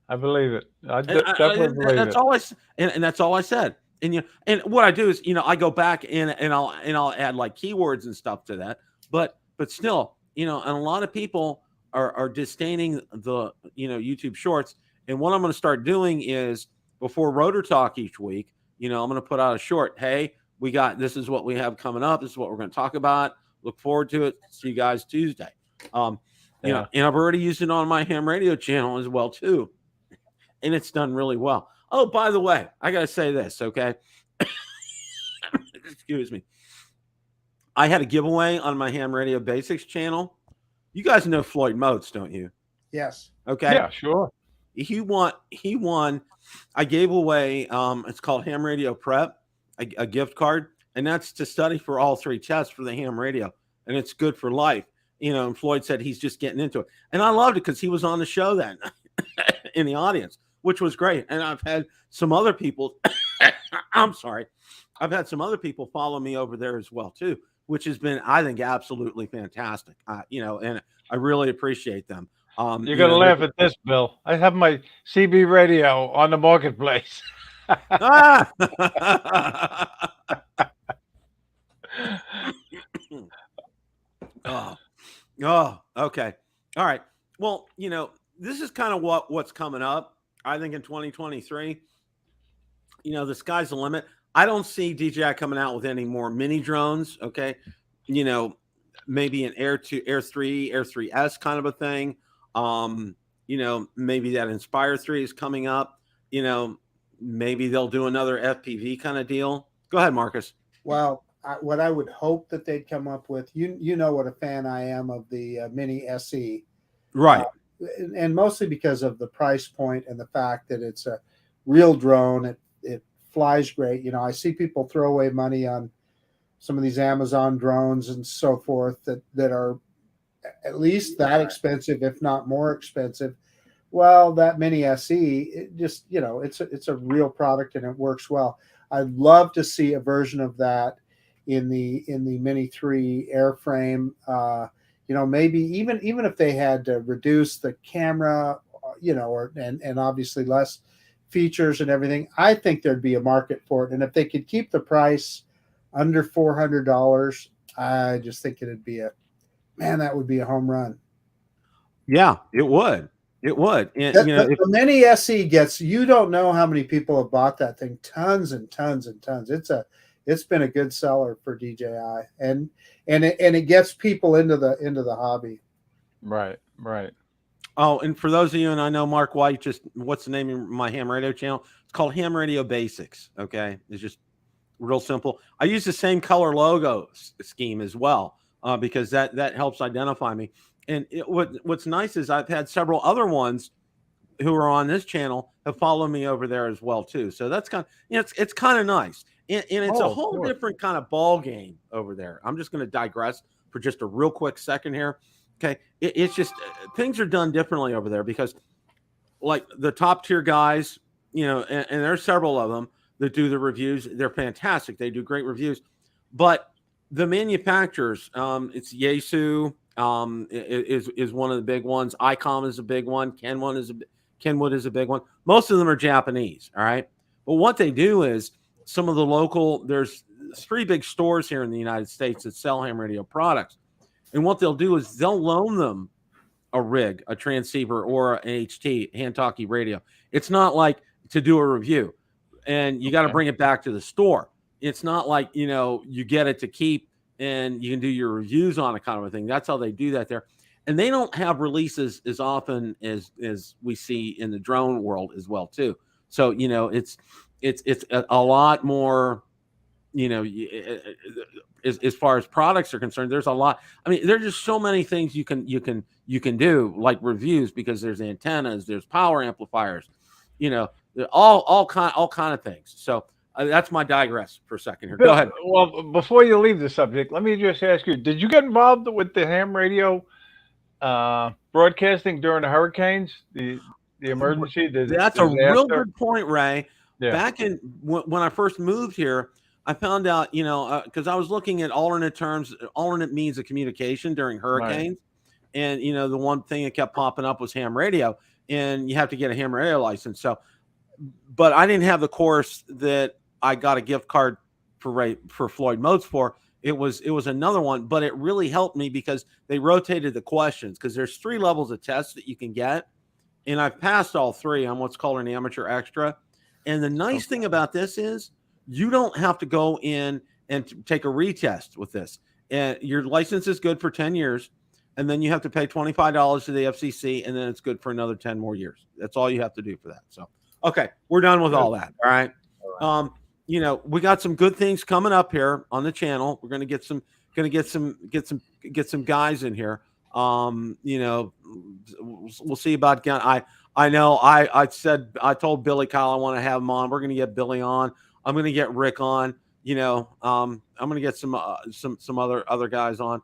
I believe it. I definitely believe that's it. all and that's all I said. And and what I do is, I go back and I'll add like keywords and stuff to that. But still, and a lot of people are disdaining the YouTube Shorts. And what I'm going to start doing is before Rotor Talk each week, I'm going to put out a short. Hey, this is what we have coming up. This is what we're going to talk about. Look forward to it. See you guys Tuesday. And I've already used it on my ham radio channel as well too. And it's done really well. Oh, by the way, I got to say this, okay? Excuse me. I had a giveaway on my Ham Radio Basics channel. You guys know Floyd Motes, don't you? Yes. Okay. Yeah, sure. He won. I gave away, it's called Ham Radio Prep, a gift card. And that's to study for all 3 tests for the ham radio. And it's good for life. And Floyd said he's just getting into it. And I loved it because he was on the show then in the audience, which was great. And I've had some other people, I've had some other people follow me over there as well too, which has been, I think, absolutely fantastic. And I really appreciate them. You're going to laugh at this, Bill. I have my CB radio on the marketplace. Oh, okay. All right. Well, this is kind of what's coming up. I think in 2023, the sky's the limit. I don't see DJI coming out with any more mini drones. Okay. Maybe an Air 2, Air 3, Air 3S kind of a thing. Maybe that Inspire 3 is coming up. Maybe they'll do another FPV kind of deal. Go ahead, Marcus. Well, what I would hope that they'd come up with, you know what a fan I am of the Mini SE. Right. And mostly because of the price point and the fact that it's a real drone. It flies great. I see people throw away money on some of these Amazon drones and so forth that are at least that expensive, if not more expensive. Well, that Mini SE, it just, it's a real product and it works well. I'd love to see a version of that in the Mini 3 airframe. Maybe even if they had to reduce the camera, and obviously less features and everything, I think there'd be a market for it. And if they could keep the price under $400, I just think that would be a home run. Yeah, it would. It would. And, the Mini SE gets, you don't know how many people have bought that thing. Tons and tons and tons. It's been a good seller for DJI, and it gets people into the hobby. Right. Oh, and for those of you, and I know Mark White, just what's the name of my ham radio channel? It's called Ham Radio Basics. Okay. It's just real simple. I use the same color logo scheme as well, because that helps identify me. And what's nice is I've had several other ones who are on this channel have followed me over there as well too. So that's kind of, it's kind of nice, and it's a whole different kind of ball game over there. I'm just going to digress for just a real quick second here. Okay, it's just things are done differently over there because, like the top tier guys, and there's several of them that do the reviews. They're fantastic. They do great reviews, but the manufacturers, it's Yaesu, is one of the big ones. ICOM is a big one. Kenwood is a big one. Most of them are Japanese. All right. But what they do is some of the local, there's 3 big stores here in the United States that sell ham radio products. And what they'll do is they'll loan them a rig, a transceiver, or an HT, hand talkie radio. It's not like to do a review and you got to bring it back to the store. It's not like, you get it to keep and you can do your reviews on it kind of a thing. That's how they do that there. And they don't have releases as often as we see in the drone world as well too. So, it's a lot more, as far as products are concerned, there's a lot. I mean, there's just so many things you can do, like reviews, because there's antennas, there's power amplifiers, all kind of things. So that's my digress for a second here. Go ahead. Well, before you leave the subject, let me just ask you: did you get involved with the ham radio broadcasting during the hurricanes, the emergency? That's a real good point, Ray. Yeah. Back in when I first moved here, I found out, because I was looking at alternate means of communication during hurricanes. Right. And, the one thing that kept popping up was ham radio, and you have to get a ham radio license. So, but I didn't have the course that I got a gift card for Floyd Motes for. It was another one, but it really helped me because they rotated the questions, because there's 3 levels of tests that you can get. And I've passed all 3 on what's called an amateur extra. And the nice thing about this is, you don't have to go in and take a retest with this. And your license is good for 10 years. And then you have to pay $25 to the FCC. And then it's good for another 10 more years. That's all you have to do for that. So, okay, we're done with all that. All right. We got some good things coming up here on the channel. We're going to get some guys in here. We'll see about I know I told Billy Kyle I want to have him on. We're going to get Billy on. I'm going to get Rick on, I'm going to get some other guys on.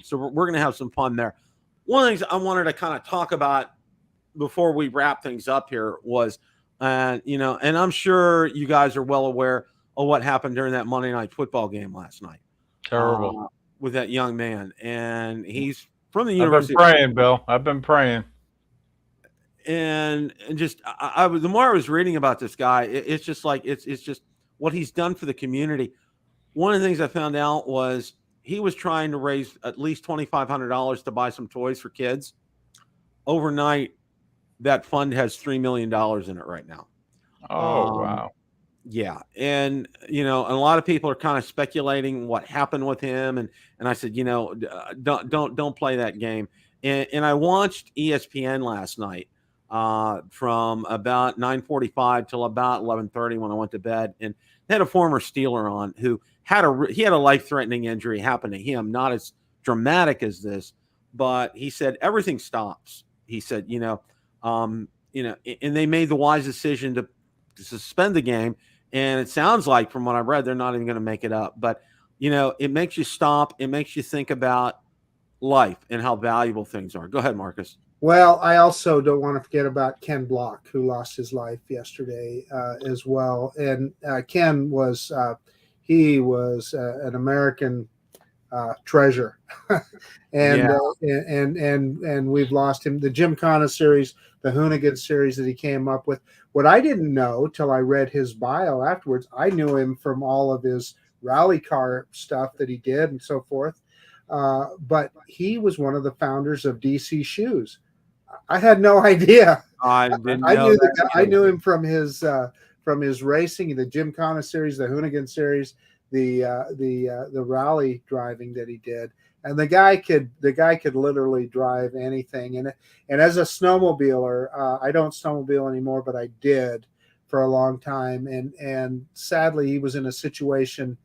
So we're going to have some fun there. One of the things I wanted to kind of talk about before we wrap things up here was, and I'm sure you guys are well aware of what happened during that Monday Night Football game last night. Terrible. With that young man. And he's from the University. I've been praying, Bill. I've been praying. And just the more I was reading about this guy, it's just like it's just what he's done for the community. One of the things I found out was he was trying to raise at least $2,500 to buy some toys for kids. Overnight, that fund has $3 million in it right now. Oh, wow. Yeah. And, and a lot of people are kind of speculating what happened with him. And I said, don't play that game. And I watched ESPN last night from about 9:45 till about 11:30 when I went to bed. And they had a former Steeler on who had a life-threatening injury happen to him, not as dramatic as this, but he said everything stops. He said, and they made the wise decision to suspend the game. And it sounds like, from what I read, they're not even going to make it up. But, it makes you stop. It makes you think about life and how valuable things are. Go ahead, Marcus. Well, I also don't want to forget about Ken Block, who lost his life yesterday as well. And Ken was an American treasure, and we've lost him. The Gymkhana series, the Hoonigan series that he came up with. What I didn't know till I read his bio afterwards, I knew him from all of his rally car stuff that he did and so forth. But he was one of the founders of DC Shoes. I had no idea. I knew him from his racing, the Gymkhana series, the Hoonigan series, the rally driving that he did. and the guy could literally drive anything. And as a snowmobiler, I don't snowmobile anymore, but I did for a long time. And sadly, he was in a situation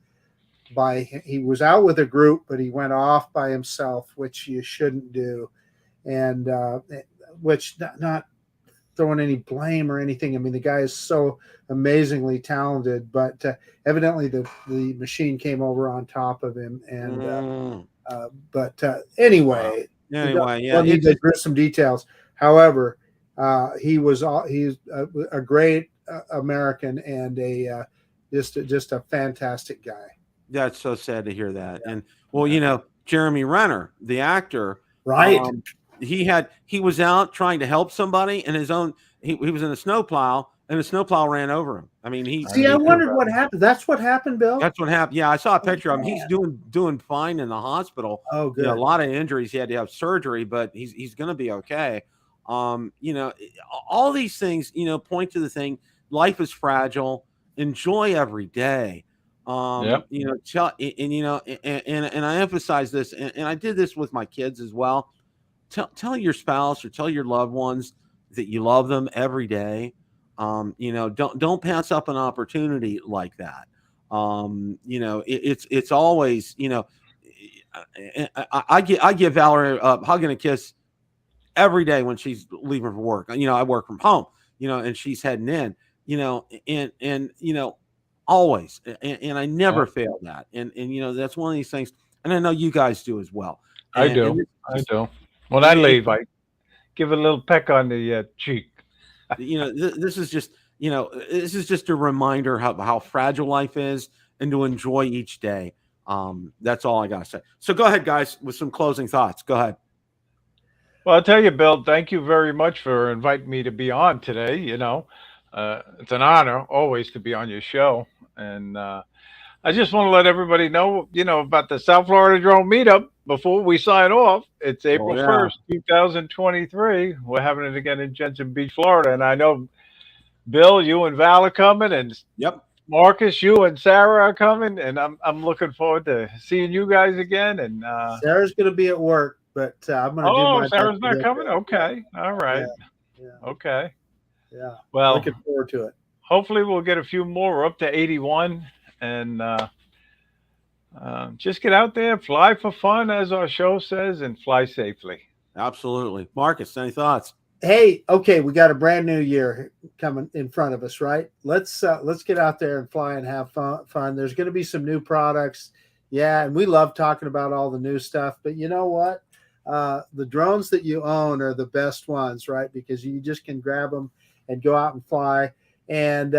he was out with a group, but he went off by himself, which you shouldn't do. And which not throwing any blame or anything. I mean, the guy is so amazingly talented, but evidently the machine came over on top of him. And anyway, yeah, need to address some details. However, he's a great American and just a fantastic guy. That's so sad to hear that. Yeah. And well, Jeremy Renner, the actor, right? He was out trying to help somebody, and he was in a snowplow, and the snowplow ran over him. I mean, I wondered what happened. That's what happened, Bill. That's what happened. Yeah, I saw a picture of him. He's doing fine in the hospital. Oh, good. A lot of injuries. He had to have surgery, but he's going to be okay. All these things, point to the thing. Life is fragile. Enjoy every day. And I emphasize this, and I did this with my kids as well. Tell your spouse or tell your loved ones that you love them every day. Don't pass up an opportunity like that. It's always, I give Valerie a hug and a kiss every day when she's leaving for work. I work from home, and she's heading in, always. And I never fail that. And that's one of these things. And I know you guys do as well. I do. When I leave, I give a little peck on the cheek. This is just a reminder how fragile life is, and to enjoy each day. That's all I got to say. So go ahead, guys, with some closing thoughts. Go ahead. Well, I'll tell you, Bill, thank you very much for inviting me to be on today. It's an honor always to be on your show. And I just want to let everybody know, about the South Florida Drone Meetup before we sign off. It's April 1st, 2023. We're having it again in Jensen Beach, Florida. And I know, Bill, you and Val are coming, and Marcus, you and Sarah are coming. And I'm looking forward to seeing you guys again. And Sarah's going to be at work, but I'm going to do my best. Sarah's not coming? Okay. All right. Yeah. Okay. Yeah. Well, looking forward to it. Hopefully we'll get a few more. We're up to 81. And just get out there, fly for fun, as our show says, and fly safely. Absolutely. Marcus, any thoughts? Hey, okay, we got a brand new year coming in front of us, right? Let's get out there and fly and have fun. There's going to be some new products. Yeah, and we love talking about all the new stuff, but you know what? The drones that you own are the best ones, right? Because you just can grab them and go out and fly. And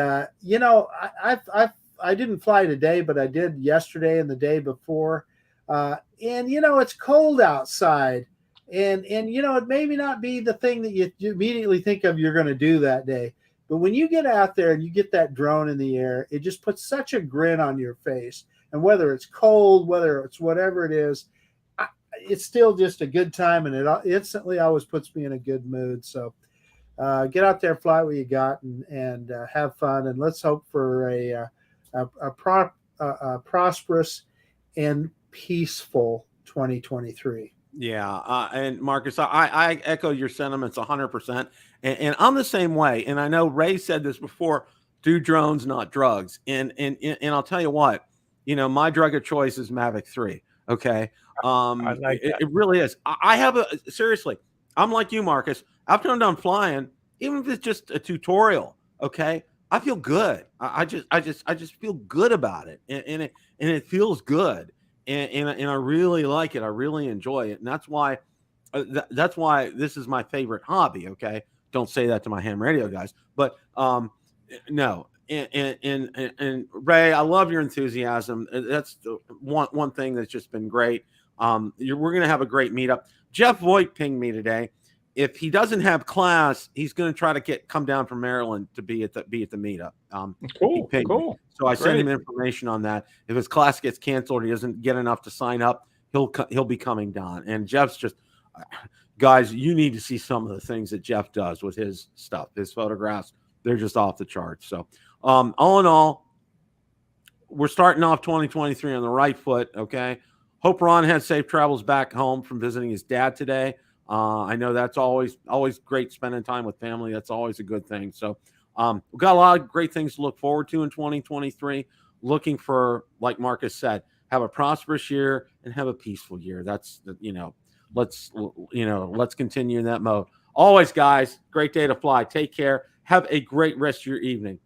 I didn't fly today, but I did yesterday and the day before. And it's cold outside. And it may not be the thing that you immediately think of you're going to do that day. But when you get out there and you get that drone in the air, it just puts such a grin on your face. And whether it's cold, whether it's whatever it is, it's still just a good time. And it instantly always puts me in a good mood. So get out there, fly what you got, and have fun. And let's hope for a prosperous and peaceful 2023. Yeah. And Marcus, I echo your sentiments 100%. And I'm the same way. And I know Ray said this before, do drones, not drugs. And I'll tell you what, my drug of choice is Mavic 3. Okay. I like that. It really is. I have seriously, I'm like you, Marcus. After I'm done flying, even if it's just a tutorial, okay, I feel good. I just feel good about it, and it feels good, and I really like it. I really enjoy it, and that's why this is my favorite hobby. Okay, don't say that to my ham radio guys, but no. And Ray, I love your enthusiasm. That's the one thing that's just been great. We're gonna have a great meetup. Jeff Voigt pinged me today. If he doesn't have class, he's going to try to come down from Maryland to be at the meetup. Cool. So I sent him information on that. If his class gets canceled, or he doesn't get enough to sign up, he'll be coming down. And Jeff's just, guys, you need to see some of the things that Jeff does with his stuff, his photographs. They're just off the charts. So all in all, we're starting off 2023 on the right foot. Okay. Hope Ron had safe travels back home from visiting his dad today. I know that's always great spending time with family. That's always a good thing. So we've got a lot of great things to look forward to in 2023. Looking for, like Marcus said, have a prosperous year and have a peaceful year. That's let's continue in that mode. Always, guys, great day to fly. Take care. Have a great rest of your evening.